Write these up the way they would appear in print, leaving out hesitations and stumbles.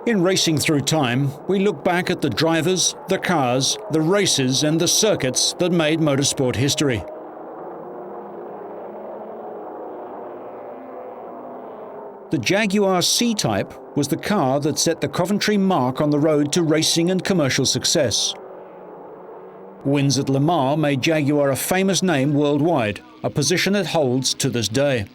In Racing Through Time, we look back at the drivers, the cars, the races and the circuits that made motorsport history. The Jaguar C-Type was the car that set the Coventry mark on the road to racing and commercial success. Wins at Le Mans made Jaguar a famous name worldwide, a position it holds to this day.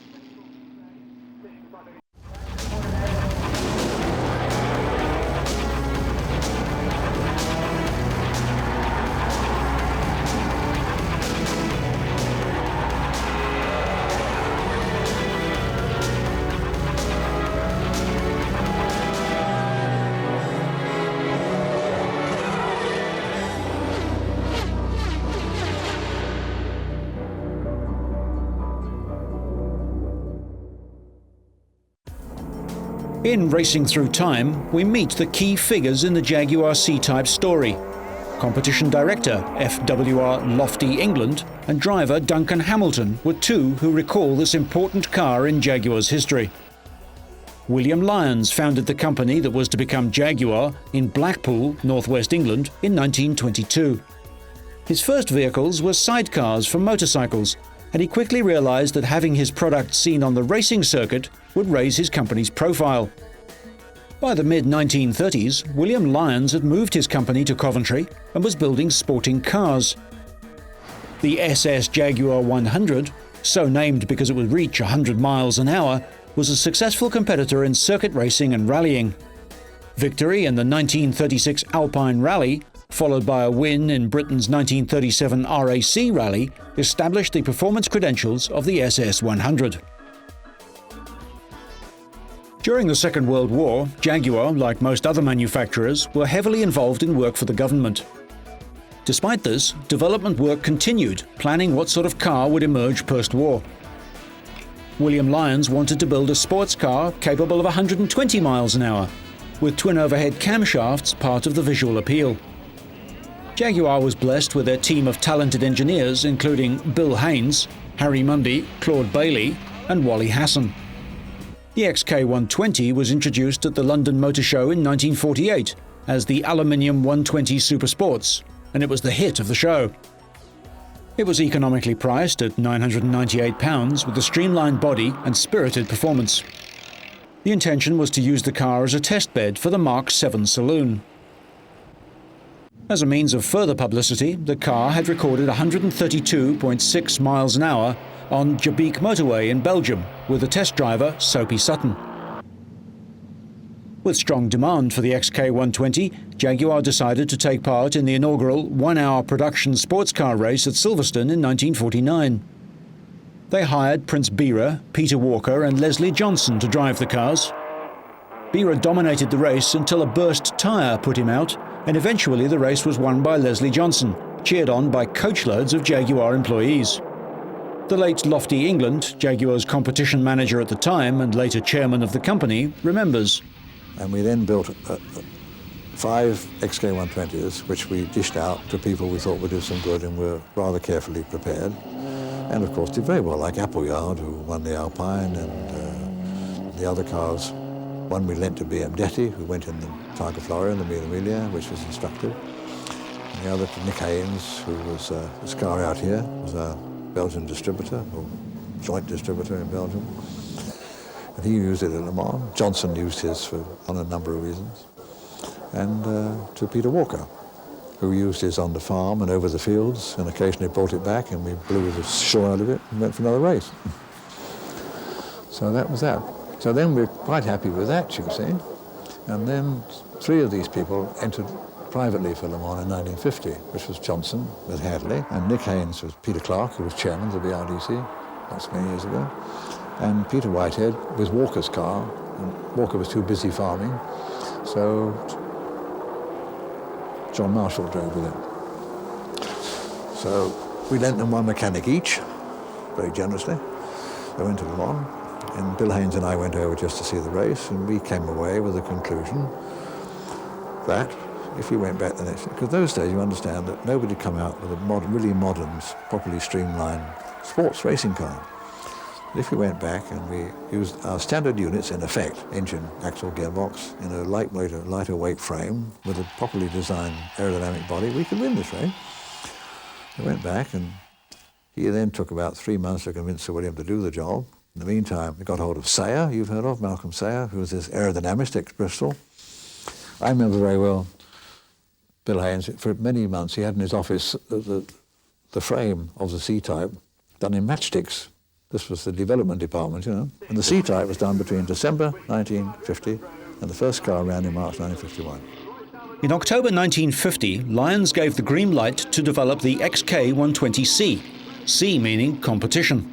In Racing Through Time, we meet the key figures in the Jaguar C-Type story. Competition director FWR Lofty England and driver Duncan Hamilton were two who recall this important car in Jaguar's history. William Lyons founded the company that was to become Jaguar in Blackpool, northwest England, in 1922. His first vehicles were sidecars for motorcycles, and he quickly realized that having his product seen on the racing circuit would raise his company's profile. By the mid-1930s, William Lyons had moved his company to Coventry and was building sporting cars. The SS Jaguar 100, so named because it would reach 100 miles an hour, was a successful competitor in circuit racing and rallying. Victory in the 1936 Alpine Rally, followed by a win in Britain's 1937 RAC Rally, established the performance credentials of the SS 100. During the Second World War, Jaguar, like most other manufacturers, were heavily involved in work for the government. Despite this, development work continued, planning what sort of car would emerge post-war. William Lyons wanted to build a sports car capable of 120 miles an hour, with twin overhead camshafts part of the visual appeal. Jaguar was blessed with their team of talented engineers, including Bill Haynes, Harry Mundy, Claude Bailey, and Wally Hassan. The XK120 was introduced at the London Motor Show in 1948 as the Aluminium 120 Super Sports, and it was the hit of the show. It was economically priced at £998 with a streamlined body and spirited performance. The intention was to use the car as a test bed for the Mark 7 saloon. As a means of further publicity, the car had recorded 132.6 miles an hour on Jabeek motorway in Belgium with the test driver Soapy Sutton. With strong demand for the XK120, Jaguar decided to take part in the inaugural one-hour production sports car race at Silverstone in 1949. They hired Prince Bira, Peter Walker and Leslie Johnson to drive the cars. Bira dominated the race until a burst tyre put him out, and eventually the race was won by Leslie Johnson, cheered on by coachloads of Jaguar employees. The late Lofty England, Jaguar's competition manager at the time and later chairman of the company, remembers. And we then built 5 XK120s, which we dished out to people we thought would do some good and were rather carefully prepared. And of course did very well, like Appleyard, who won the Alpine, and the other cars. One we lent to BMW, who went in the Tiger Flora and the Mille Miglia, which was instructive. And the other to Nick Haynes, who was this car out here, was a Belgian distributor, or joint distributor in Belgium. And he used it at Le Mans. Johnson used his on a number of reasons. And to Peter Walker, who used his on the farm and over the fields, and occasionally brought it back, and we blew the shore out of it and went for another race. So that was that. So then we're quite happy with that, you see. And then 3 of these people entered privately for Le Mans in 1950, which was Johnson with Hadley, and Nick Haynes was Peter Clark, who was chairman of the BRDC, that's many years ago, and Peter Whitehead with Walker's car, and Walker was too busy farming, so John Marshall drove with him. So we lent them 1 mechanic each, very generously. They went to Le Mans, and Bill Haynes and I went over just to see the race, and we came away with the conclusion that if we went back the next, because those days you understand that nobody had come out with a really modern, properly streamlined sports racing car. If we went back and we used our standard units in effect, engine, axle, gearbox, in a lighter weight frame with a properly designed aerodynamic body, we could win this race. We went back, and he then took about 3 months to convince Sir William to do the job. In the meantime, we got hold of Sayer, you've heard of, Malcolm Sayer, who was this aerodynamist at Bristol. I remember very well Bill Haynes. For many months he had in his office the frame of the C-Type done in matchsticks. This was the development department, you know. And the C-Type was done between December 1950 and the first car ran in March 1951. In October 1950, Lyons gave the green light to develop the XK120C, C meaning competition.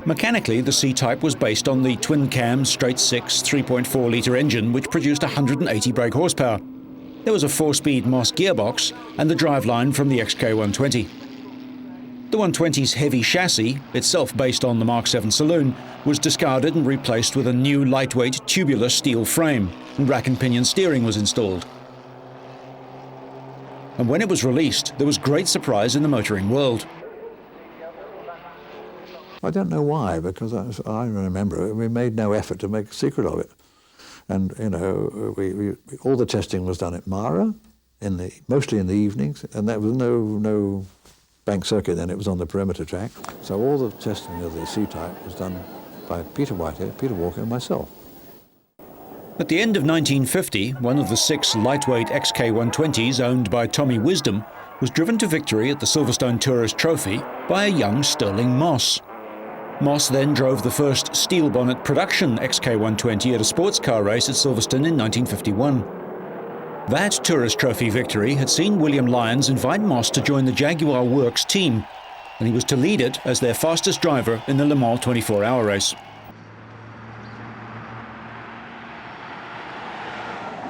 Mechanically, the C-Type was based on the twin-cam straight-six 3.4-litre engine which produced 180 brake horsepower. There was a 4-speed Moss gearbox and the driveline from the XK120. The 120's heavy chassis, itself based on the Mark 7 saloon, was discarded and replaced with a new lightweight tubular steel frame, and rack and pinion steering was installed. And when it was released, there was great surprise in the motoring world. I don't know why, because I remember it, we made no effort to make a secret of it. And, you know, we all the testing was done at Mara, mostly in the evenings, and there was no bank circuit then, it was on the perimeter track. So all the testing of the C-Type was done by Peter Whitehead, Peter Walker and myself. At the end of 1950, one of the 6 lightweight XK120s owned by Tommy Wisdom was driven to victory at the Silverstone Tourist Trophy by a young Sterling Moss. Moss then drove the first steel bonnet production XK120 at a sports car race at Silverstone in 1951. That Tourist Trophy victory had seen William Lyons invite Moss to join the Jaguar Works team, and he was to lead it as their fastest driver in the Le Mans 24-hour race.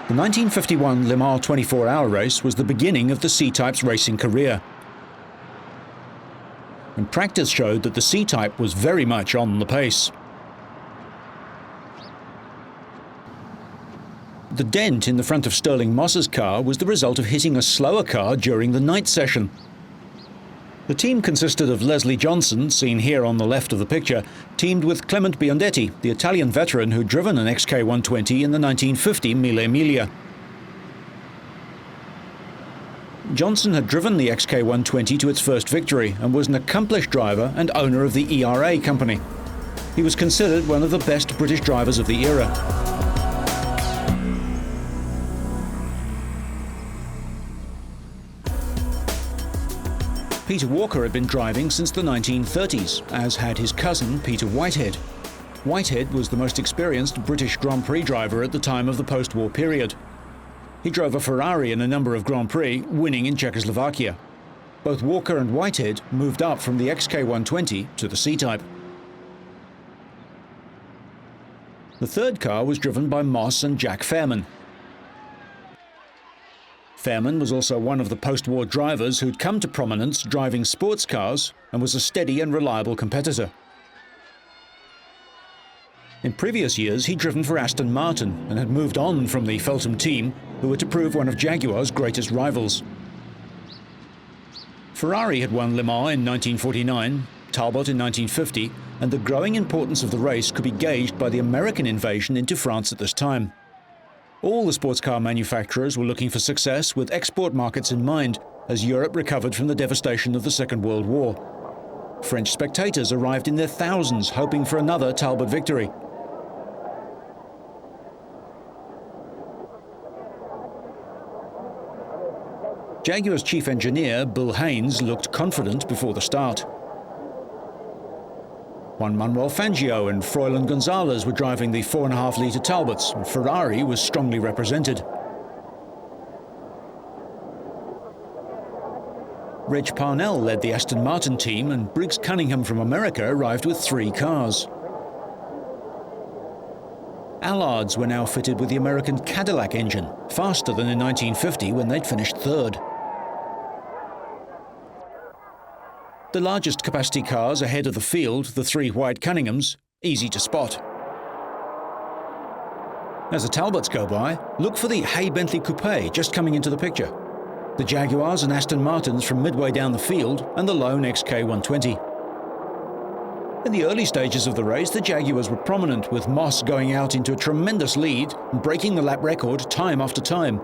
The 1951 Le Mans 24-hour race was the beginning of the C-Type's racing career. And practice showed that the C-Type was very much on the pace. The dent in the front of Sterling Moss's car was the result of hitting a slower car during the night session. The team consisted of Leslie Johnson, seen here on the left of the picture, teamed with Clement Biondetti, the Italian veteran who'd driven an XK120 in the 1950 Mille Miglia. Johnson had driven the XK120 to its first victory and was an accomplished driver and owner of the ERA company. He was considered one of the best British drivers of the era. Peter Walker had been driving since the 1930s, as had his cousin Peter Whitehead. Whitehead was the most experienced British Grand Prix driver at the time of the post-war period. He drove a Ferrari in a number of Grand Prix, winning in Czechoslovakia. Both Walker and Whitehead moved up from the XK120 to the C-Type. The third car was driven by Moss and Jack Fairman. Fairman was also one of the post-war drivers who'd come to prominence driving sports cars and was a steady and reliable competitor. In previous years, he'd driven for Aston Martin and had moved on from the Feltham team, who were to prove one of Jaguar's greatest rivals. Ferrari had won Le Mans in 1949, Talbot in 1950, and the growing importance of the race could be gauged by the American invasion into France at this time. All the sports car manufacturers were looking for success with export markets in mind as Europe recovered from the devastation of the Second World War. French spectators arrived in their thousands hoping for another Talbot victory. Jaguar's chief engineer, Bill Haynes, looked confident before the start. Juan Manuel Fangio and Froilan Gonzalez were driving the 4.5-litre Talbots, and Ferrari was strongly represented. Reg Parnell led the Aston Martin team, and Briggs Cunningham from America arrived with 3 cars. Allards were now fitted with the American Cadillac engine, faster than in 1950 when they'd finished third. The largest capacity cars ahead of the field, the 3 white Cunninghams, easy to spot. As the Talbots go by, look for the Hay Bentley Coupe just coming into the picture. The Jaguars and Aston Martins from midway down the field, and the lone XK120. In the early stages of the race, the Jaguars were prominent, with Moss going out into a tremendous lead and breaking the lap record time after time.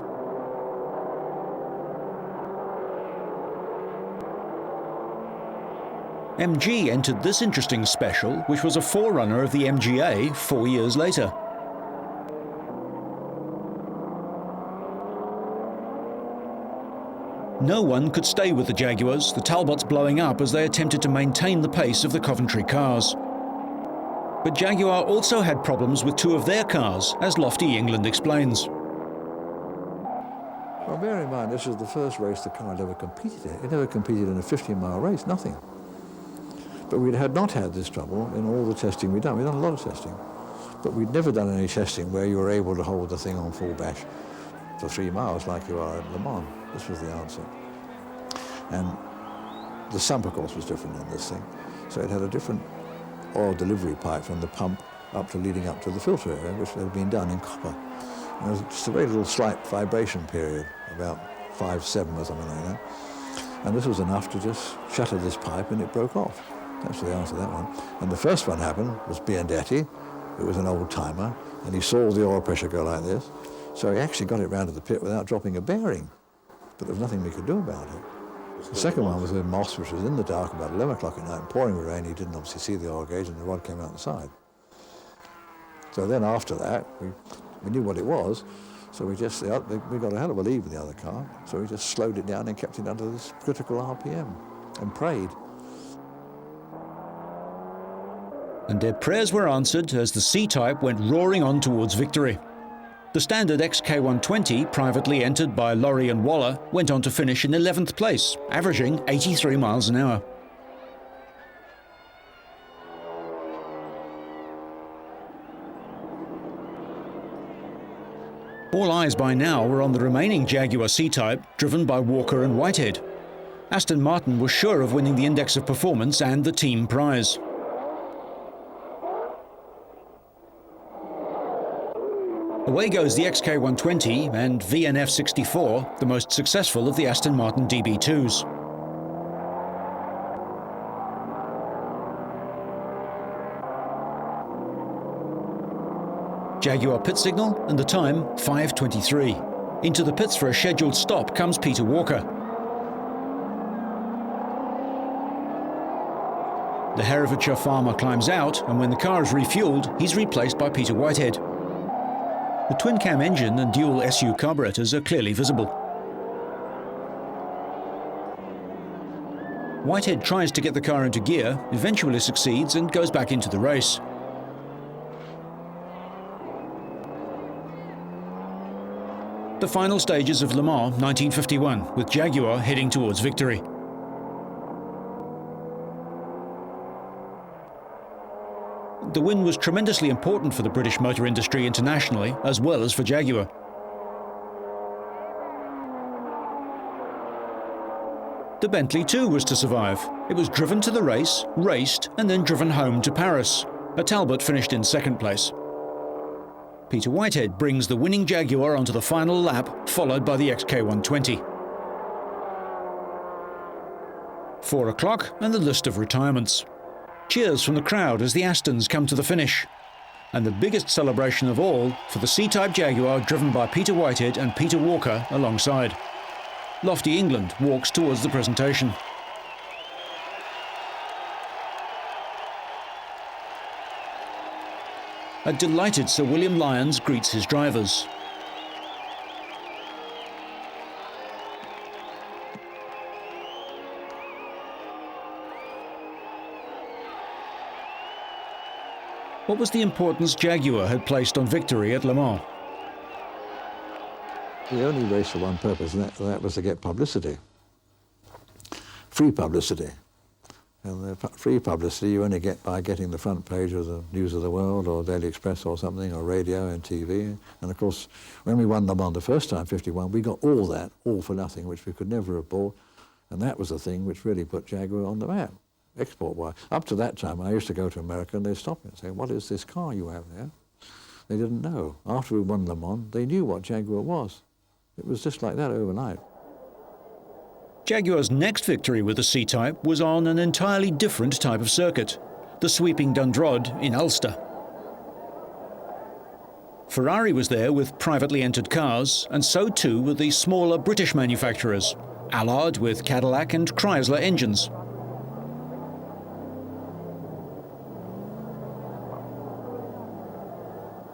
MG entered this interesting special, which was a forerunner of the MGA 4 years later. No one could stay with the Jaguars, the Talbots blowing up as they attempted to maintain the pace of the Coventry cars. But Jaguar also had problems with two of their cars, as Lofty England explains. Well, bear in mind, this is the first race the car had ever competed in. It never competed in a 50-mile race, nothing. But we had not had this trouble in all the testing we'd done. We'd done a lot of testing. But we'd never done any testing where you were able to hold the thing on full bash for 3 miles like you are at Le Mans. This was the answer. And the sump, of course, was different in this thing. So it had a different oil delivery pipe from the pump up to leading up to the filter area, which had been done in copper. And there was just a very little slight vibration period, about 5/7 or something like that. And this was enough to just shatter this pipe, and it broke off. That's the answer to that one. And the first one happened was Biandetti, who was an old timer, and he saw the oil pressure go like this. So he actually got it round to the pit without dropping a bearing. But there was nothing we could do about it. The second one was with Moss, which was in the dark about 11 o'clock at night, and pouring with rain. He didn't obviously see the oil gauge, and the rod came out the side. So then after that, we knew what it was, so we got a hell of a lead with the other car, so we just slowed it down and kept it under this critical RPM and prayed. And their prayers were answered as the C-Type went roaring on towards victory. The standard XK120, privately entered by Laurie and Waller, went on to finish in 11th place, averaging 83 miles an hour. All eyes by now were on the remaining Jaguar C-Type, driven by Walker and Whitehead. Aston Martin was sure of winning the Index of Performance and the team prize. Away goes the XK120 and VNF64, the most successful of the Aston Martin DB2s. Jaguar pit signal and the time 5:23. Into the pits for a scheduled stop comes Peter Walker. The Herefordshire farmer climbs out, and when the car is refueled, he's replaced by Peter Whitehead. The twin-cam engine and dual SU carburetors are clearly visible. Whitehead tries to get the car into gear, eventually succeeds and goes back into the race. The final stages of Le Mans 1951, with Jaguar heading towards victory. The win was tremendously important for the British motor industry internationally, as well as for Jaguar. The Bentley too was to survive. It was driven to the race, raced, and then driven home to Paris. A Talbot finished in second place. Peter Whitehead brings the winning Jaguar onto the final lap, followed by the XK120. 4 o'clock and the list of retirements. Cheers from the crowd as the Astons come to the finish. And the biggest celebration of all for the C-Type Jaguar driven by Peter Whitehead and Peter Walker alongside. Lofty England walks towards the presentation. A delighted Sir William Lyons greets his drivers. What was the importance Jaguar had placed on victory at Le Mans? We only raced for one purpose, and that was to get publicity. Free publicity. And the free publicity you only get by getting the front page of the News of the World or Daily Express or something, or radio and TV. And of course, when we won Le Mans the first time, 51, we got all that, all for nothing, which we could never have bought. And that was the thing which really put Jaguar on the map, export-wise. Up to that time, I used to go to America and they'd stop me and say, "What is this car you have there?" They didn't know. After we won Le Mans, they knew what Jaguar was. It was just like that overnight. Jaguar's next victory with the C-Type was on an entirely different type of circuit. the sweeping Dundrod in Ulster. Ferrari was there with privately entered cars, and so too were the smaller British manufacturers, Allard with Cadillac and Chrysler engines.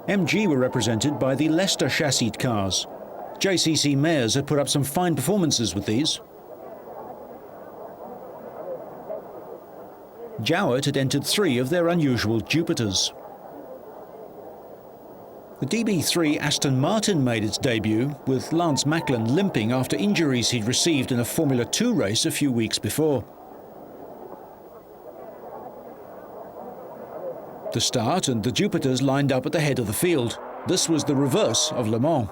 MG were represented by the Leicester chassised cars. JCC Mayors had put up some fine performances with these. Jaguar had entered 3 of their unusual Jupiters. The DB3 Aston Martin made its debut, with Lance Macklin limping after injuries he'd received in a Formula 2 race a few weeks before. The start and the Jupiters lined up at the head of the field. This was the reverse of Le Mans.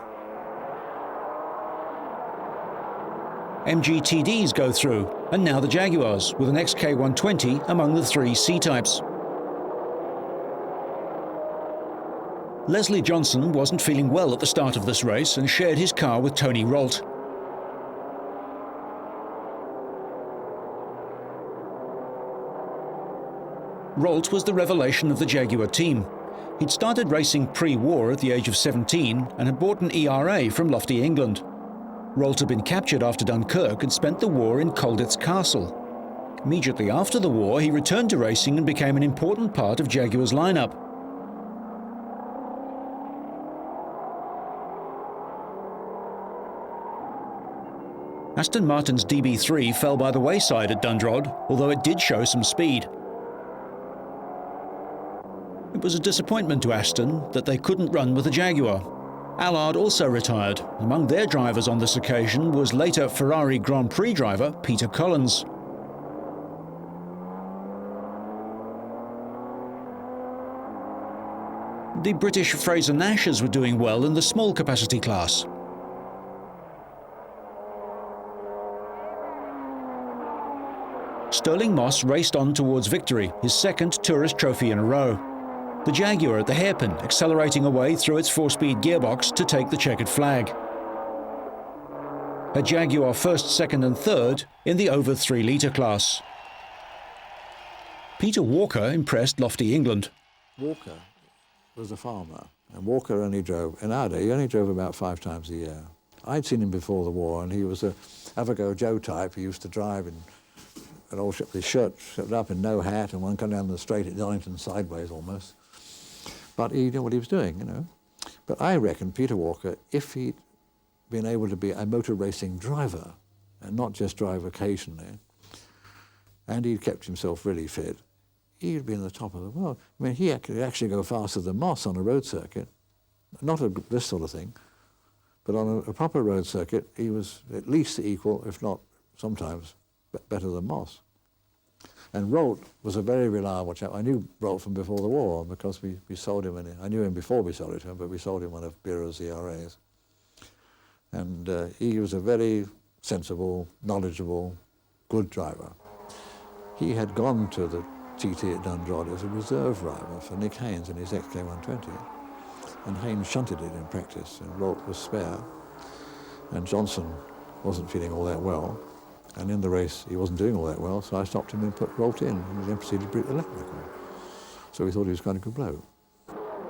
MGTDs go through, and now the Jaguars, with an XK120 among the 3 C-types. Leslie Johnson wasn't feeling well at the start of this race and shared his car with Tony Rolt. Rolt was the revelation of the Jaguar team. He'd started racing pre-war at the age of 17 and had bought an ERA from Lofty England. Rolt had been captured after Dunkirk and spent the war in Colditz Castle. Immediately after the war, he returned to racing and became an important part of Jaguar's lineup. Aston Martin's DB3 fell by the wayside at Dundrod, although it did show some speed. It was a disappointment to Aston that they couldn't run with the Jaguar. Allard also retired. Among their drivers on this occasion was later Ferrari Grand Prix driver Peter Collins. The British Fraser Nashers were doing well in the small capacity class. Stirling Moss raced on towards victory, his second tourist trophy in a row. The Jaguar at the hairpin, accelerating away through its 4-speed gearbox to take the checkered flag. A Jaguar first, second and third in the over 3-litre class. Peter Walker impressed Lofty England. Walker was a farmer, and Walker only drove, in our day, he only drove about 5 times a year. I'd seen him before the war, and he was a have-a-go Joe type. He used to drive in an old ship with his shirt slipped up and no hat, and one come down the straight at Donington sideways almost. But he knew what he was doing, you know. But I reckon Peter Walker, if he'd been able to be a motor racing driver and not just drive occasionally, and he'd kept himself really fit, he'd be in the top of the world. I mean, he could actually go faster than Moss on a road circuit, not this sort of thing, but on a proper road circuit, he was at least equal, if not sometimes better than Moss. And Rolt was a very reliable chap. I knew Rolt from before the war because we sold him, I knew him before we sold it to him, but we sold him one of Bureau's ERAs. And he was a very sensible, knowledgeable, good driver. He had gone to the TT at Dundrod as a reserve driver for Nick Haynes in his XK120. And Haynes shunted it in practice, and Rolt was spare. And Johnson wasn't feeling all that well. And in the race, he wasn't doing all that well, so I stopped him and put Rolt in, and then proceeded to break the lap record. So we thought he was quite a good bloke.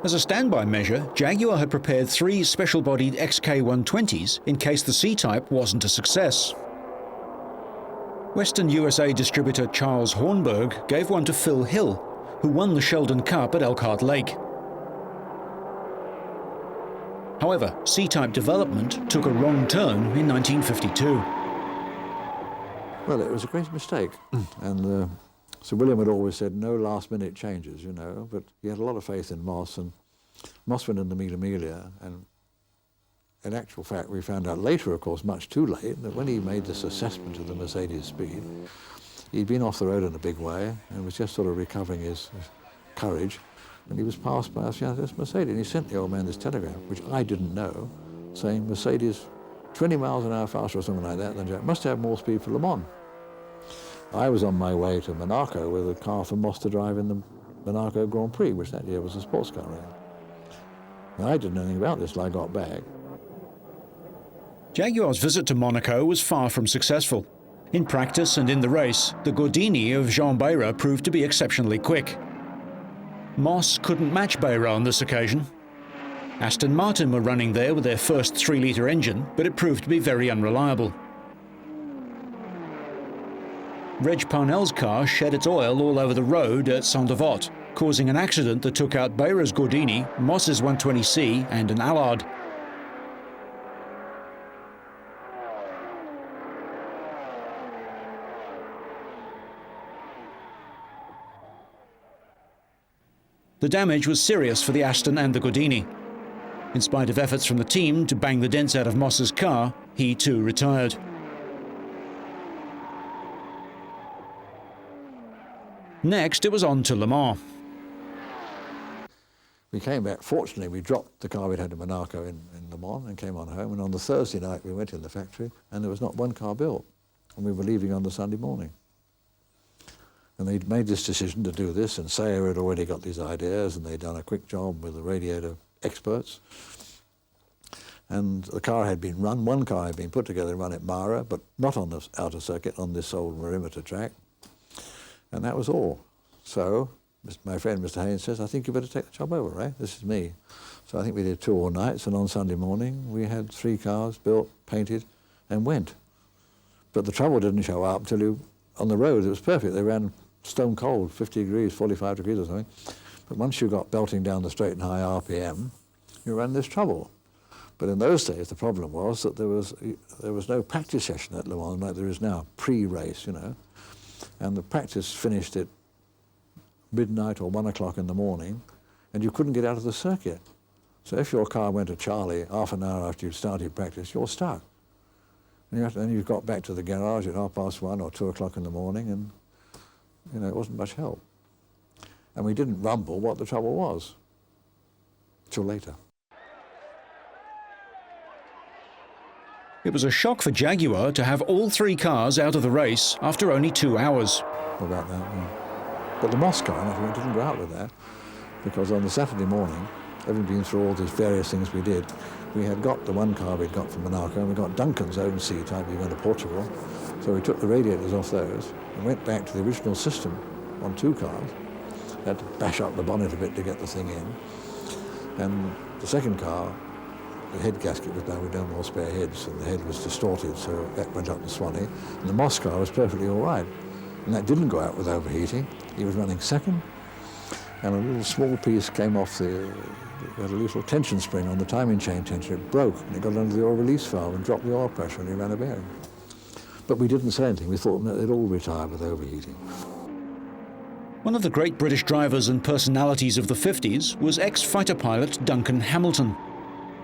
As a standby measure, Jaguar had prepared 3 special-bodied XK120s in case the C-Type wasn't a success. Western USA distributor Charles Hornberg gave one to Phil Hill, who won the Sheldon Cup at Elkhart Lake. However, C-Type development took a wrong turn in 1952. Well, it was a great mistake, and Sir William had always said no last-minute changes, you know, but he had a lot of faith in Moss, and Moss went in the Mille Miglia, and in actual fact, we found out later, of course, much too late, that when he made this assessment of the Mercedes speed, he'd been off the road in a big way and was just sort of recovering his courage, and he was passed by us, you know, this Mercedes, and he sent the old man this telegram, which I didn't know, saying Mercedes 20 miles an hour faster or something like that than Jack. Must have more speed for Le Mans. I was on my way to Monaco with a car for Moss to drive in the Monaco Grand Prix, which that year was a sports car race. And I didn't know anything about this till I got back. Jaguar's visit to Monaco was far from successful. In practice and in the race, the Gordini of Jean Beira proved to be exceptionally quick. Moss couldn't match Beira on this occasion. Aston Martin were running there with their first 3-litre engine, but it proved to be very unreliable. Reg Parnell's car shed its oil all over the road at Saint-Devote, causing an accident that took out Beira's Gordini, Moss's 120C and an Allard. The damage was serious for the Aston and the Gordini. In spite of efforts from the team to bang the dents out of Moss's car, he too retired. Next, it was on to Le Mans. We came back. Fortunately, we dropped the car we'd had in Monaco in Le Mans and came on home. And on the Thursday night, we went in the factory, and there was not one car built. And we were leaving on the Sunday morning. And they'd made this decision to do this, and Sayer had already got these ideas, and they'd done a quick job with the radiator experts. And the car had been run. One car had been put together and run at Mara, but not on the outer circuit, on this old perimeter track. And that was all. So my friend Mr. Haynes says, I think you better take the job over, Ray. This is me. So I think we did 2 all nights, and on Sunday morning we had 3 cars built, painted, and went. But the trouble didn't show up until on the road. It was perfect. They ran stone cold, 50 degrees, 45 degrees or something. But once you got belting down the straight and high RPM, you ran this trouble. But in those days, the problem was that there was no practice session at Le Mans like there is now, pre-race, you know. And the practice finished at midnight or 1 o'clock in the morning, and you couldn't get out of the circuit. So if your car went to Charlie half an hour after you'd started practice, you're stuck. And then you got back to the garage at 1:30 or 2 o'clock in the morning, and you know, it wasn't much help. And we didn't rumble what the trouble was till later. It was a shock for Jaguar to have all 3 cars out of the race after only 2 hours. About that, yeah. But the Moss car, I didn't go out with that, because on the Saturday morning, having been through all these various things we did, we had got the one car we'd got from Monaco, and we got Duncan's own C-type. We went to Portugal, so we took the radiators off those and went back to the original system on 2 cars. Had to bash up the bonnet a bit to get the thing in. And the second car, the head gasket was down, we had no more spare heads, and the head was distorted, so that went up to Swanee. And the Moss car was perfectly all right. And that didn't go out with overheating. He was running second, and a little small piece came off we had a little tension spring on the timing chain tension. It broke, and it got under the oil release valve and dropped the oil pressure, and he ran a bearing. But we didn't say anything. We thought that they'd all retire with overheating. One of the great British drivers and personalities of the 50s was ex-fighter pilot Duncan Hamilton.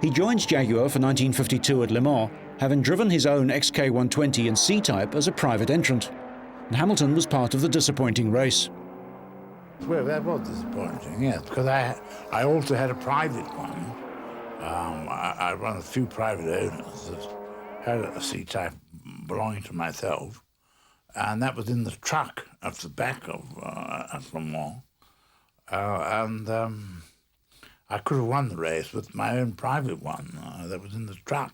He joined Jaguar for 1952 at Le Mans, having driven his own XK120 and C-Type as a private entrant. And Hamilton was part of the disappointing race. Well, that was disappointing, yes, because I also had a private one. I run a few private owners that had a C-Type belonging to myself, and that was in the truck at the back of Le Mans. I could have won the race with my own private one that was in the truck.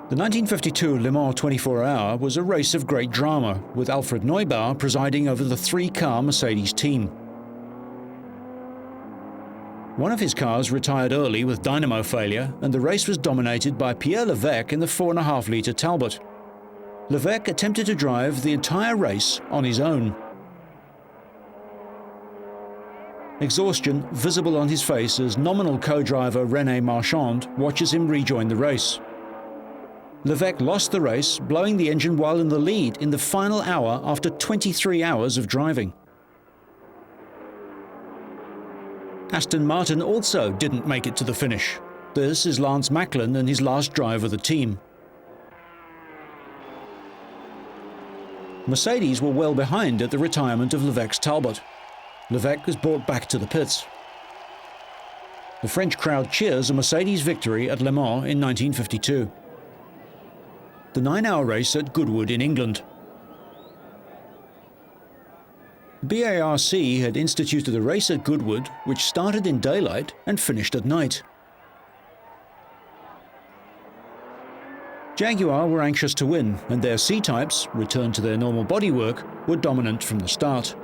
The 1952 Le Mans 24-hour was a race of great drama, with Alfred Neubauer presiding over the 3-car Mercedes team. One of his cars retired early with dynamo failure, and the race was dominated by Pierre Levesque in the 4.5-litre Talbot. Levesque attempted to drive the entire race on his own. Exhaustion visible on his face as nominal co-driver René Marchand watches him rejoin the race. Levesque lost the race, blowing the engine while in the lead in the final hour after 23 hours of driving. Aston Martin also didn't make it to the finish. This is Lance Macklin and his last drive of the team. Mercedes were well behind at the retirement of Levesque's Talbot. Levesque was brought back to the pits. The French crowd cheers a Mercedes victory at Le Mans in 1952. The 9-hour race at Goodwood in England. BARC had instituted a race at Goodwood which started in daylight and finished at night. Jaguar were anxious to win, and their C-types, returned to their normal bodywork, were dominant from the start.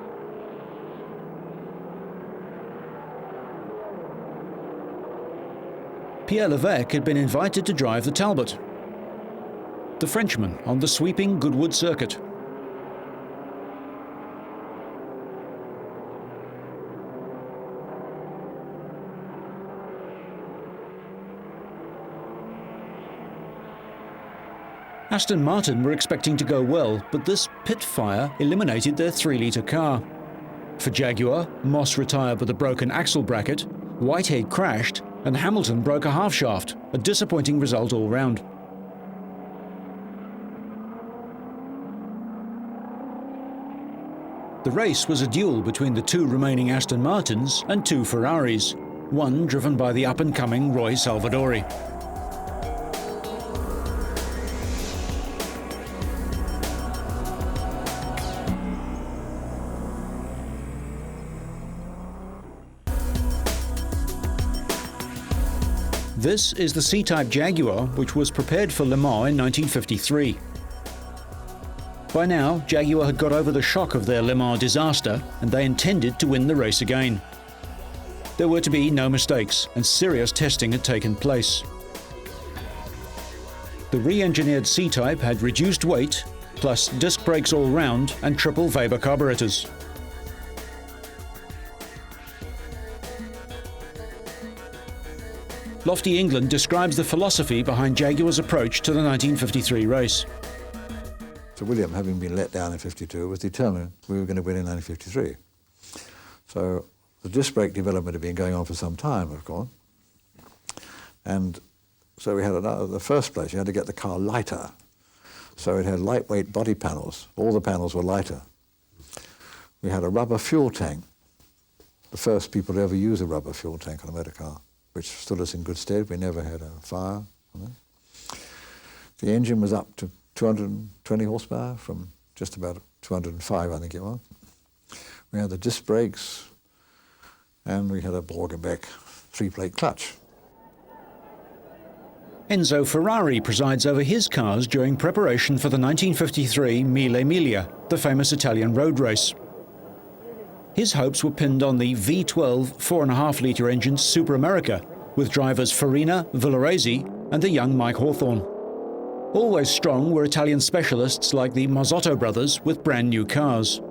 Pierre Levesque had been invited to drive the Talbot, the Frenchman on the sweeping Goodwood circuit. Aston Martin were expecting to go well, but this pit fire eliminated their 3-litre car. For Jaguar, Moss retired with a broken axle bracket, Whitehead crashed, and Hamilton broke a half shaft, a disappointing result all round. The race was a duel between the 2 remaining Aston Martins and 2 Ferraris, one driven by the up-and-coming Roy Salvadori. This is the C-Type Jaguar, which was prepared for Le Mans in 1953. By now, Jaguar had got over the shock of their Le Mans disaster, and they intended to win the race again. There were to be no mistakes, and serious testing had taken place. The re-engineered C-Type had reduced weight, plus disc brakes all round and triple Weber carburetors. Lofty England describes the philosophy behind Jaguar's approach to the 1953 race. So William, having been let down in 52, was determined we were going to win in 1953. So the disc brake development had been going on for some time, of course. And so we had the first place, you had to get the car lighter. So it had lightweight body panels. All the panels were lighter. We had a rubber fuel tank. The first people to ever use a rubber fuel tank on a motor car, which stood us in good stead. We never had a fire. The engine was up to 220 horsepower from just about 205, I think it was. We had the disc brakes, and we had a Borgenbeck 3-plate clutch. Enzo Ferrari presides over his cars during preparation for the 1953 Mille Miglia, the famous Italian road race. His hopes were pinned on the V12 4.5-litre engine Super America, with drivers Farina, Villoresi and the young Mike Hawthorne. Always strong were Italian specialists like the Marzotto brothers with brand new cars.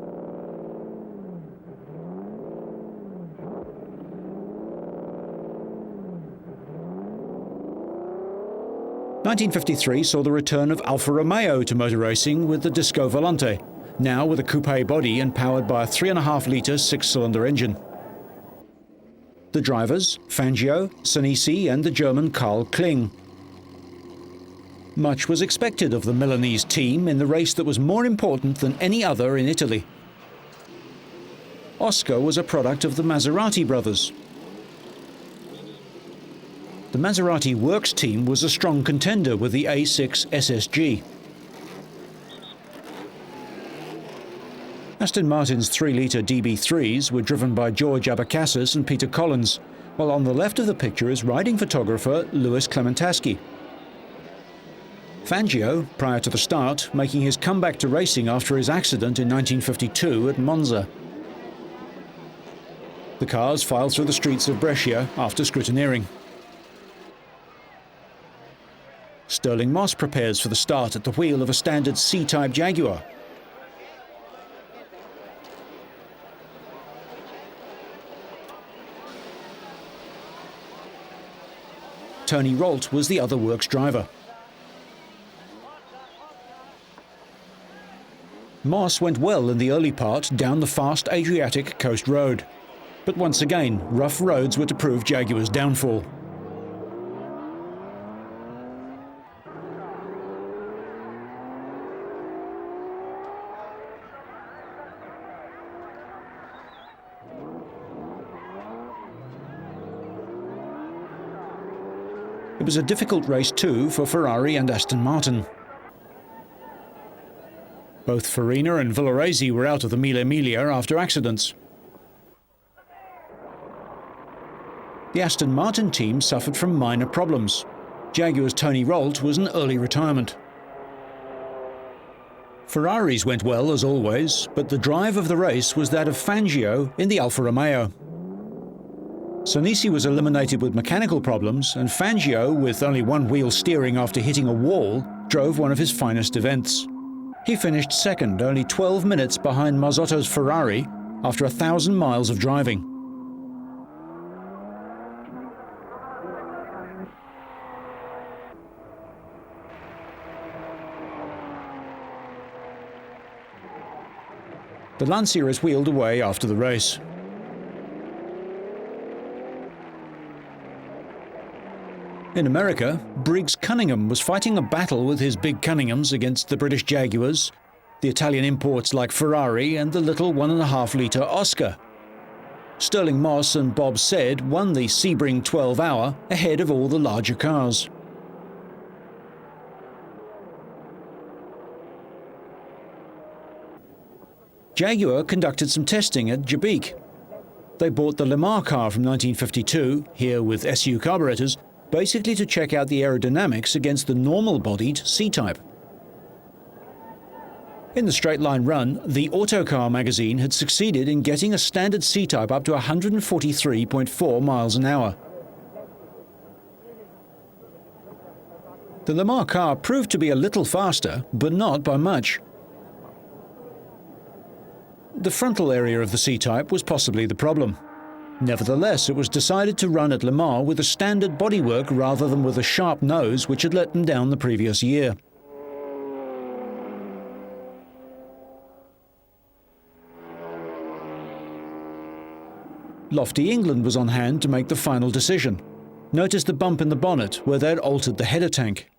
(1953) saw the return of Alfa Romeo to motor racing with the Disco Volante, now with a coupe body and powered by a 3.5-litre 6-cylinder engine. The drivers, Fangio, Sanisi and the German Karl Kling. Much was expected of the Milanese team in the race that was more important than any other in Italy. Oscar was a product of the Maserati brothers. The Maserati Works team was a strong contender with the A6 SSG. Aston Martin's 3-litre DB3s were driven by George Abacassis and Peter Collins, while on the left of the picture is riding photographer Louis Clementaski. Fangio, prior to the start, making his comeback to racing after his accident in 1952 at Monza. The cars filed through the streets of Brescia after scrutineering. Stirling Moss prepares for the start at the wheel of a standard C-Type Jaguar. Tony Rolt was the other works driver. Moss went well in the early part down the fast Adriatic coast road. But once again, rough roads were to prove Jaguar's downfall. It was a difficult race too for Ferrari and Aston Martin. Both Farina and Villoresi were out of the Mille Miglia after accidents. The Aston Martin team suffered from minor problems. Jaguar's Tony Rolt was an early retirement. Ferraris went well as always, but the drive of the race was that of Fangio in the Alfa Romeo. Sanisi was eliminated with mechanical problems, and Fangio, with only one wheel steering after hitting a wall, drove one of his finest events. He finished second, only 12 minutes behind Marzotto's Ferrari after 1,000 miles of driving. The Lancia is wheeled away after the race. In America, Briggs Cunningham was fighting a battle with his big Cunninghams against the British Jaguars, the Italian imports like Ferrari, and the little 1.5-litre Oscar. Sterling Moss and Bob Said won the Sebring 12-hour ahead of all the larger cars. Jaguar conducted some testing at Jabeek. They bought the Le Mans car from 1952, here with SU carburetors, basically to check out the aerodynamics against the normal-bodied C-Type. In the straight-line run, the Autocar magazine had succeeded in getting a standard C-Type up to 143.4 miles an hour. The Le Mans car proved to be a little faster, but not by much. The frontal area of the C-Type was possibly the problem. Nevertheless, it was decided to run at Le Mans with a standard bodywork rather than with a sharp nose which had let them down the previous year. Lofty England was on hand to make the final decision. Notice the bump in the bonnet where they'd altered the header tank.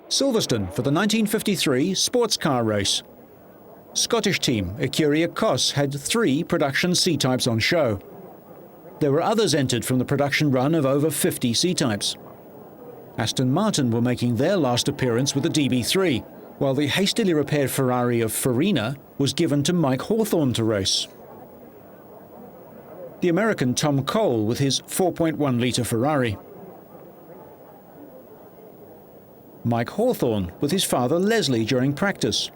Silverstone for the 1953 sports car race. Scottish team Ecuria Cos had 3 production C-Types on show. There were others entered from the production run of over 50 C-Types. Aston Martin were making their last appearance with the DB3, while the hastily repaired Ferrari of Farina was given to Mike Hawthorne to race. The American Tom Cole with his 4.1-litre Ferrari. Mike Hawthorne with his father Leslie during practice.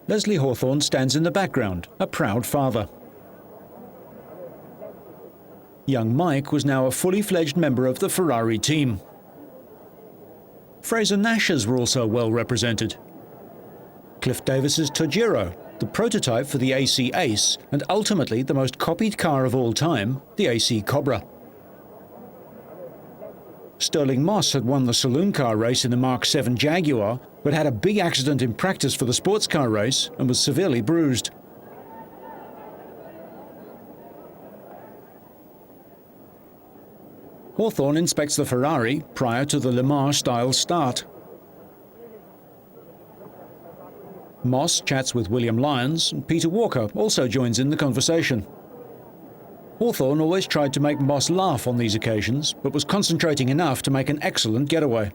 Leslie Hawthorne stands in the background, a proud father. Young Mike was now a fully fledged member of the Ferrari team. Fraser Nash's were also well represented. Cliff Davis's Tojiro, the prototype for the AC Ace, and ultimately the most copied car of all time, the AC Cobra. Sterling Moss had won the saloon car race in the Mark VII Jaguar, but had a big accident in practice for the sports car race and was severely bruised. Hawthorne inspects the Ferrari prior to the Le Mans-style start. Moss chats with William Lyons, and Peter Walker also joins in the conversation. Hawthorne always tried to make Moss laugh on these occasions, but was concentrating enough to make an excellent getaway.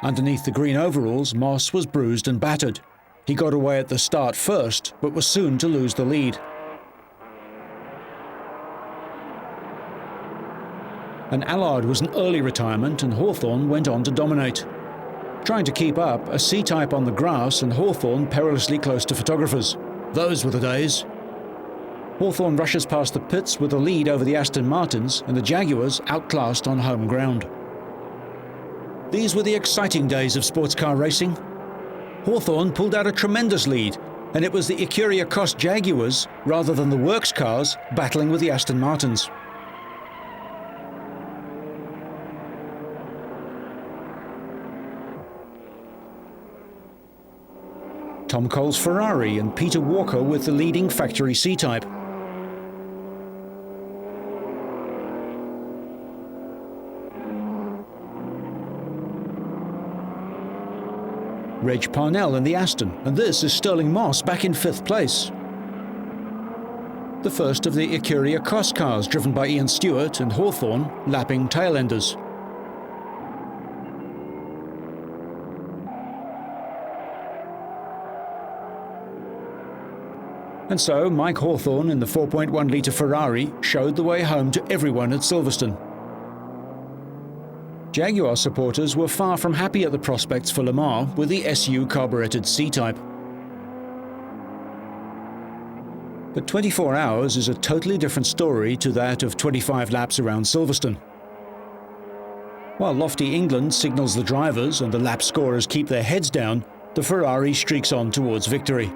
Underneath the green overalls, Moss was bruised and battered. He got away at the start first, but was soon to lose the lead. An Allard was an early retirement, and Hawthorne went on to dominate. Trying to keep up, a C-Type on the grass and Hawthorne perilously close to photographers. Those were the days. Hawthorne rushes past the pits with a lead over the Aston Martins, and the Jaguars outclassed on home ground. These were the exciting days of sports car racing. Hawthorne pulled out a tremendous lead, and it was the Ecuria Cos Jaguars, rather than the works cars, battling with the Aston Martins. Tom Cole's Ferrari and Peter Walker with the leading factory C-Type. Reg Parnell in the Aston, and this is Sterling Moss back in 5th place. The first of the Ecuria Cos cars driven by Ian Stewart and Hawthorne lapping tailenders. And so Mike Hawthorne in the 4.1-litre Ferrari showed the way home to everyone at Silverstone. Jaguar supporters were far from happy at the prospects for Le Mans with the SU carburetted C-Type. But 24 hours is a totally different story to that of 25 laps around Silverstone. While Lofty England signals the drivers and the lap scorers keep their heads down, the Ferrari streaks on towards victory.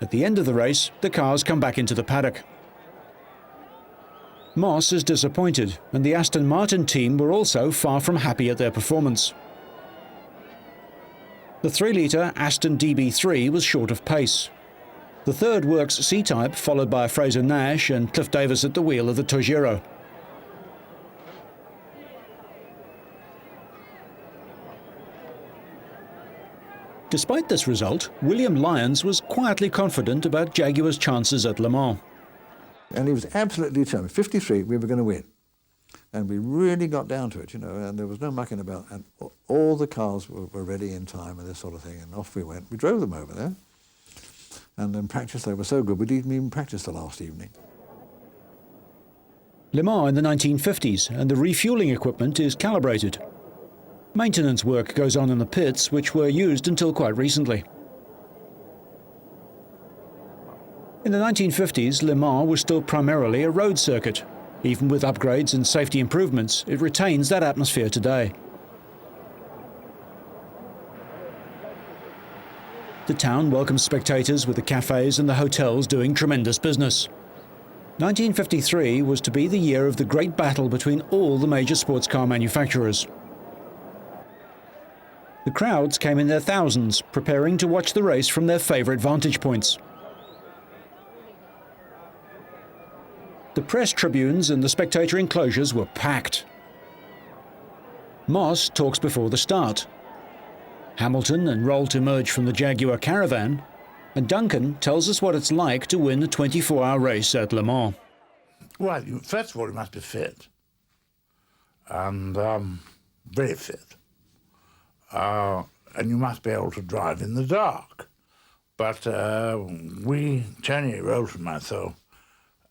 At the end of the race, the cars come back into the paddock. Moss is disappointed, and the Aston Martin team were also far from happy at their performance. The 3-litre Aston DB3 was short of pace. The third works C-Type, followed by Fraser Nash and Cliff Davis at the wheel of the Tojiro. Despite this result, William Lyons was quietly confident about Jaguar's chances at Le Mans. And he was absolutely determined. 53, we were going to win. And we really got down to it, you know, and there was no mucking about. And all the cars were ready in time and this sort of thing, and off we went. We drove them over there. And in practice, they were so good, we didn't even practice the last evening. Le Mans in the 1950s, and the refueling equipment is calibrated. Maintenance work goes on in the pits, which were used until quite recently. In the 1950s, Le Mans was still primarily a road circuit. Even with upgrades and safety improvements, it retains that atmosphere today. The town welcomes spectators with the cafes and the hotels doing tremendous business. 1953 was to be the year of the great battle between all the major sports car manufacturers. The crowds came in their thousands, preparing to watch the race from their favourite vantage points. The press tribunes and the spectator enclosures were packed. Moss talks before the start. Hamilton and Rolt emerge from the Jaguar caravan, and Duncan tells us what it's like to win a 24-hour race at Le Mans. Well, first of all, you must be fit, and very fit. And you must be able to drive in the dark. But Tony, Rolt and myself,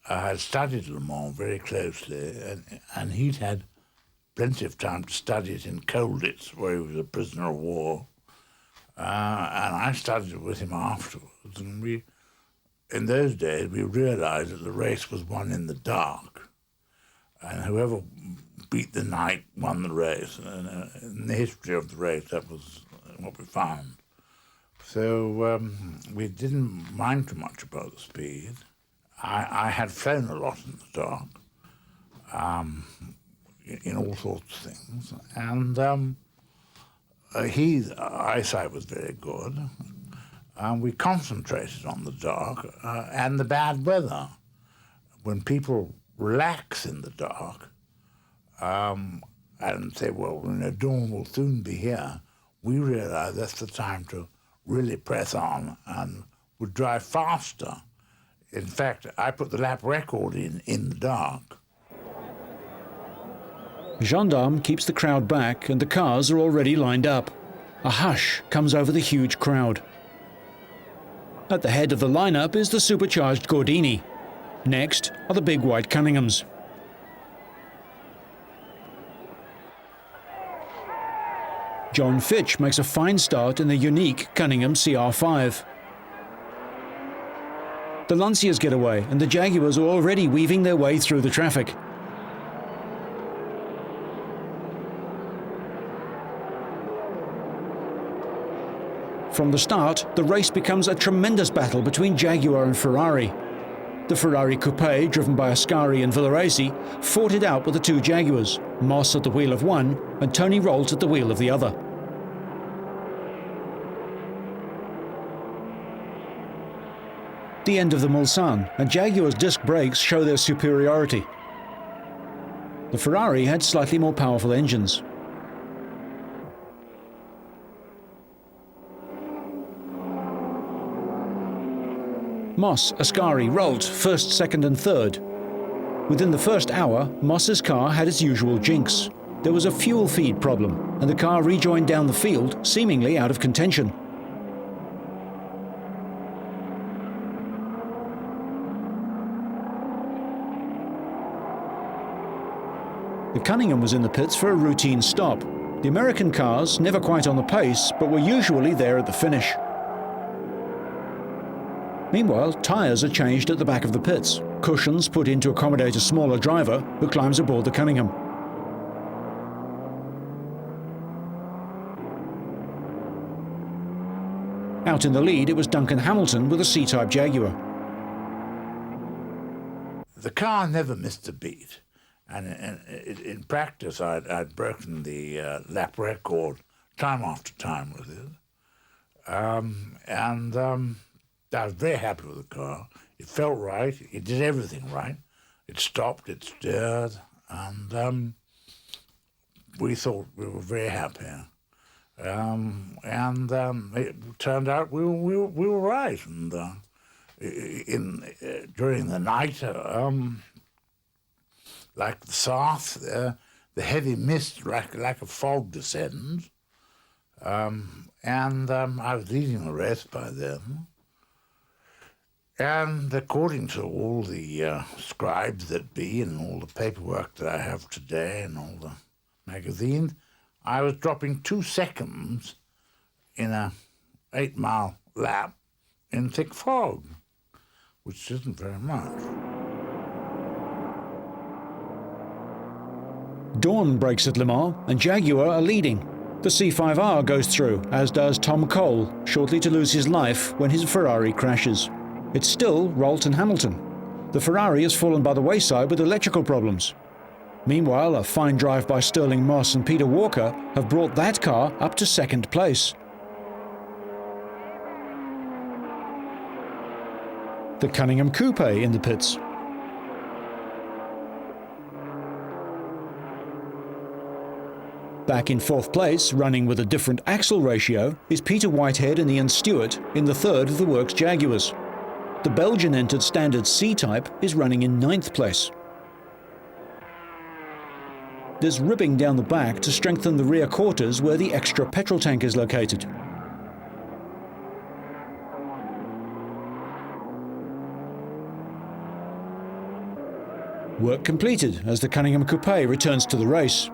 had studied Le Mans very closely, and he'd had plenty of time to study it in Colditz, where he was a prisoner of war. And I studied it with him afterwards, and in those days, we realized that the race was won in the dark, and whoever beat the night won the race. And in the history of the race, that was what we found. So we didn't mind too much about the speed. I had flown a lot in the dark, in all sorts of things, and his eyesight was very good. We concentrated on the dark and the bad weather. When people relax in the dark and say, well, dawn will soon be here, we realized that's the time to really press on and would drive faster. In fact, I put the lap record in the dark. Gendarme keeps the crowd back, and the cars are already lined up. A hush comes over the huge crowd. At the head of the lineup is the supercharged Gordini. Next are the big white Cunninghams. John Fitch makes a fine start in the unique Cunningham CR5. The Lanciers get away, and the Jaguars are already weaving their way through the traffic. From the start, the race becomes a tremendous battle between Jaguar and Ferrari. The Ferrari Coupe, driven by Ascari and Villaraisi, fought it out with the two Jaguars, Moss at the wheel of one and Tony Rolt at the wheel of the other. The end of the Mulsanne, and Jaguar's disc brakes show their superiority. The Ferrari had slightly more powerful engines. Moss, Ascari, Rolt, first, second and third. Within the first hour, Moss's car had its usual jinx. There was a fuel feed problem, and the car rejoined down the field, seemingly out of contention. The Cunningham was in the pits for a routine stop. The American cars, never quite on the pace, but were usually there at the finish. Meanwhile, tyres are changed at the back of the pits, cushions put in to accommodate a smaller driver who climbs aboard the Cunningham. Out in the lead, it was Duncan Hamilton with a C-type Jaguar. The car never missed a beat, and in practice I'd broken the lap record time after time with it. I was very happy with the car. It felt right. It did everything right. It stopped, it steered, and we thought we were very happy. It turned out we were right. And during the night, like the south, the heavy mist, like a fog, descends. I was leading the race by then. And according to all the scribes that be and all the paperwork that I have today and all the magazines, I was dropping 2 seconds in a 8-mile lap in thick fog, which isn't very much. Dawn breaks at Le Mans and Jaguar are leading. The C5R goes through, as does Tom Cole, shortly to lose his life when his Ferrari crashes. It's still Rolt and Hamilton. The Ferrari has fallen by the wayside with electrical problems. Meanwhile, a fine drive by Stirling Moss and Peter Walker have brought that car up to second place. The Cunningham Coupe in the pits. Back in fourth place, running with a different axle ratio, is Peter Whitehead and Ian Stewart in the third of the works Jaguars. The Belgian-entered standard C-Type is running in 9th place. There's ribbing down the back to strengthen the rear quarters where the extra petrol tank is located. Work completed as the Cunningham Coupe returns to the race.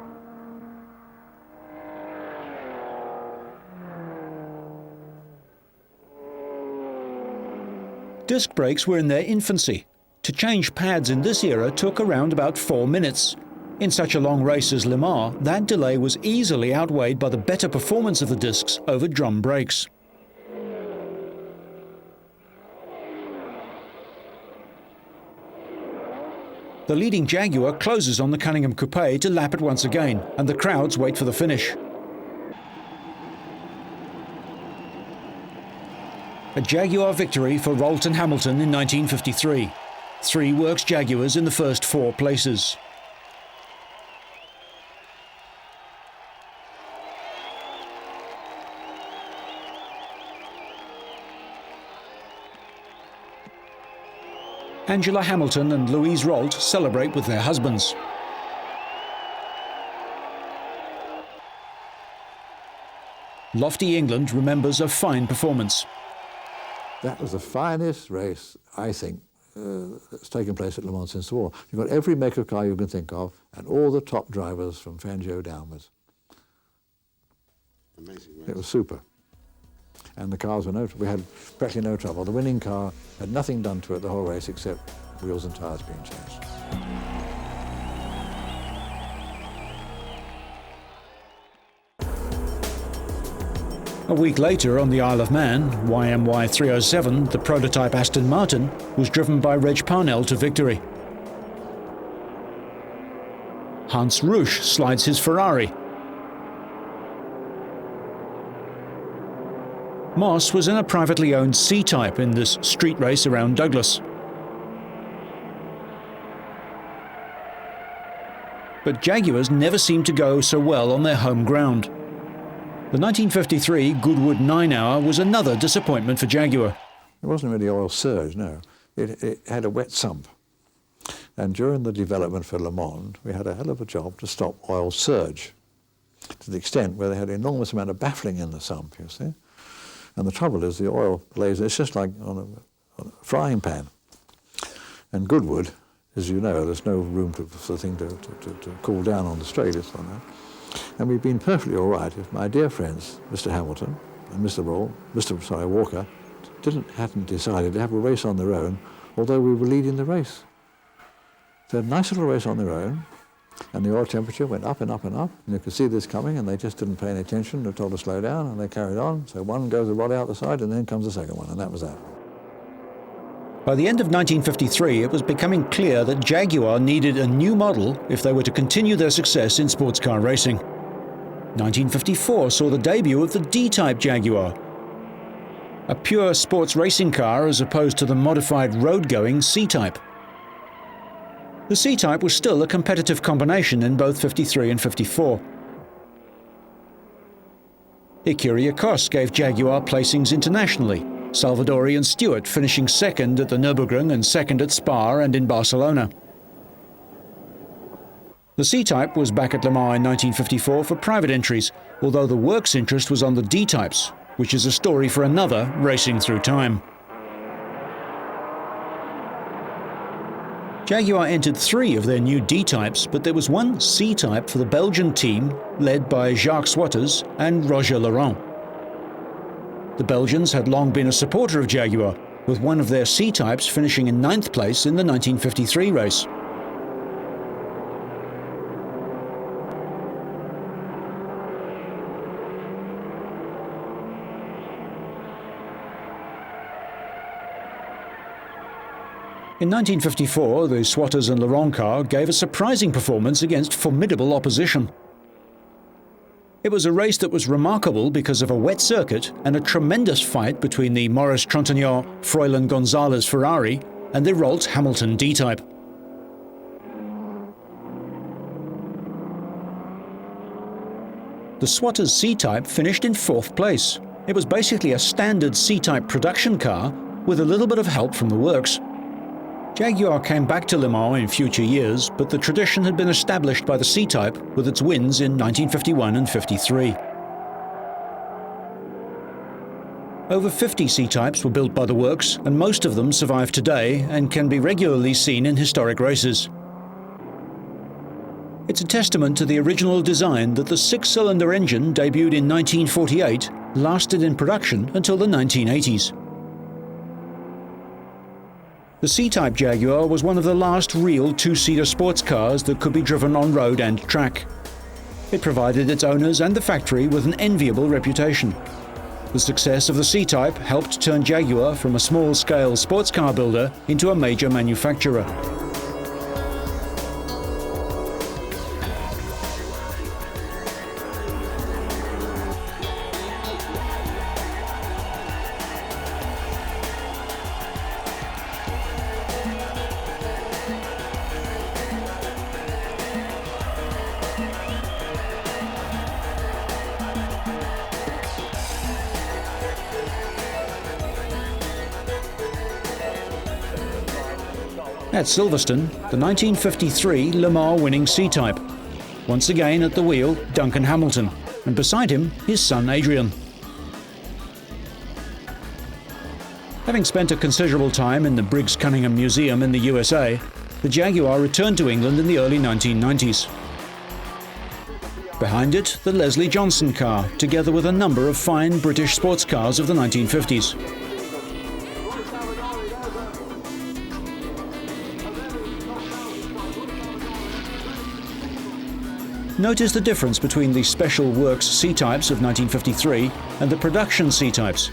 Disc brakes were in their infancy. To change pads in this era took around about 4 minutes. In such a long race as Le Mans, that delay was easily outweighed by the better performance of the discs over drum brakes. The leading Jaguar closes on the Cunningham Coupe to lap it once again, and the crowds wait for the finish. A Jaguar victory for Rolt and Hamilton in 1953. 3 works Jaguars in the first 4 places. Angela Hamilton and Louise Rolt celebrate with their husbands. Lofty England remembers a fine performance. That was the finest race, I think, that's taken place at Le Mans since the war. You've got every make of car you can think of, and all the top drivers from Fangio downwards. Amazing race. It was super. And the cars were we had practically no trouble. The winning car had nothing done to it the whole race except wheels and tyres being changed. A week later, on the Isle of Man, YMY 307, the prototype Aston Martin, was driven by Reg Parnell to victory. Hans Rusch slides his Ferrari. Moss was in a privately owned C-Type in this street race around Douglas. But Jaguars never seemed to go so well on their home ground. The 1953 Goodwood 9-hour was another disappointment for Jaguar. It wasn't really oil surge, no. It had a wet sump. And during the development for Le Mans, we had a hell of a job to stop oil surge, to the extent where they had an enormous amount of baffling in the sump, you see. And the trouble is the oil blazes, it's just like on a frying pan. And Goodwood as you know, there's no room for the thing to cool down on the straight. It's on that. And we've been perfectly all right if my dear friends, Mr. Hamilton and Mr. Walker, hadn't decided to have a race on their own, although we were leading the race. They had a nice little race on their own, and the oil temperature went up and up and up, and you could see this coming, and they just didn't pay any attention. They told to slow down, and they carried on. So one goes a rod out the side, and then comes the second one, and that was that. By the end of 1953, it was becoming clear that Jaguar needed a new model if they were to continue their success in sports car racing. 1954 saw the debut of the D-Type Jaguar, a pure sports racing car as opposed to the modified road-going C-Type. The C-Type was still a competitive combination in both 53 and 54. Ikiri gave Jaguar placings internationally, Salvadori and Stewart finishing second at the Nürburgring and second at Spa and in Barcelona. The C-Type was back at Le Mans in 1954 for private entries, although the works interest was on the D-Types, which is a story for another Racing Through Time. Jaguar entered 3 of their new D-Types, but there was one C-Type for the Belgian team led by Jacques Swatters and Roger Laurent. The Belgians had long been a supporter of Jaguar, with one of their C-Types finishing in 9th place in the 1953 race. In 1954, the Swatters and Laurent car gave a surprising performance against formidable opposition. It was a race that was remarkable because of a wet circuit and a tremendous fight between the Maurice Trintignant Froilan Gonzalez Ferrari and the Rolt Hamilton D-Type. The Swatters C-Type finished in 4th place. It was basically a standard C-Type production car with a little bit of help from the works. Jaguar came back to Le Mans in future years, but the tradition had been established by the C-Type with its wins in 1951 and 53. Over 50 C-Types were built by the works, and most of them survive today and can be regularly seen in historic races. It's a testament to the original design that the 6-cylinder engine, debuted in 1948, lasted in production until the 1980s. The C-Type Jaguar was one of the last real 2-seater sports cars that could be driven on road and track. It provided its owners and the factory with an enviable reputation. The success of the C-Type helped turn Jaguar from a small-scale sports car builder into a major manufacturer. At Silverstone, the 1953 Le Mans winning C-Type. Once again at the wheel, Duncan Hamilton, and beside him, his son Adrian. Having spent a considerable time in the Briggs Cunningham Museum in the USA, the Jaguar returned to England in the early 1990s. Behind it, the Leslie Johnson car, together with a number of fine British sports cars of the 1950s. Notice the difference between the Special Works C-Types of 1953 and the production C-Types,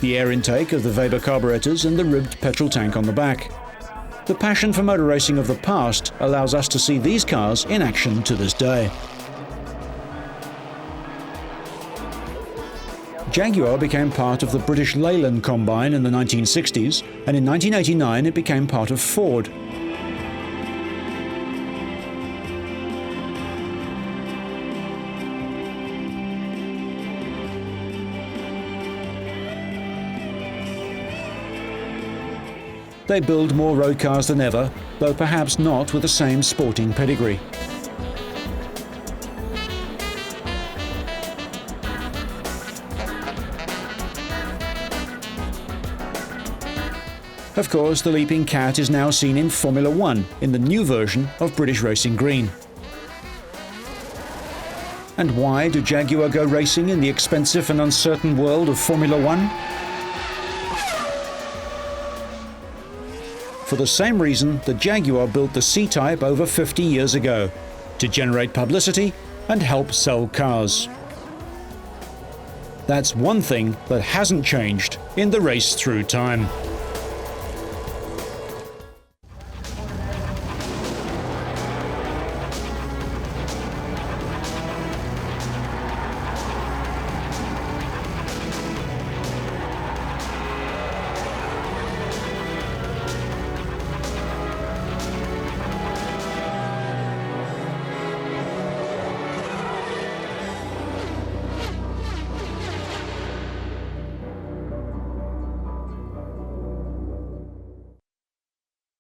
the air intake of the Weber carburetors and the ribbed petrol tank on the back. The passion for motor racing of the past allows us to see these cars in action to this day. Jaguar became part of the British Leyland Combine in the 1960s, and in 1989 it became part of Ford. They build more road cars than ever, though perhaps not with the same sporting pedigree. Of course, the Leaping Cat is now seen in Formula One in the new version of British Racing Green. And why do Jaguar go racing in the expensive and uncertain world of Formula One? For the same reason the Jaguar built the C-Type over 50 years ago, to generate publicity and help sell cars. That's one thing that hasn't changed in the race through time.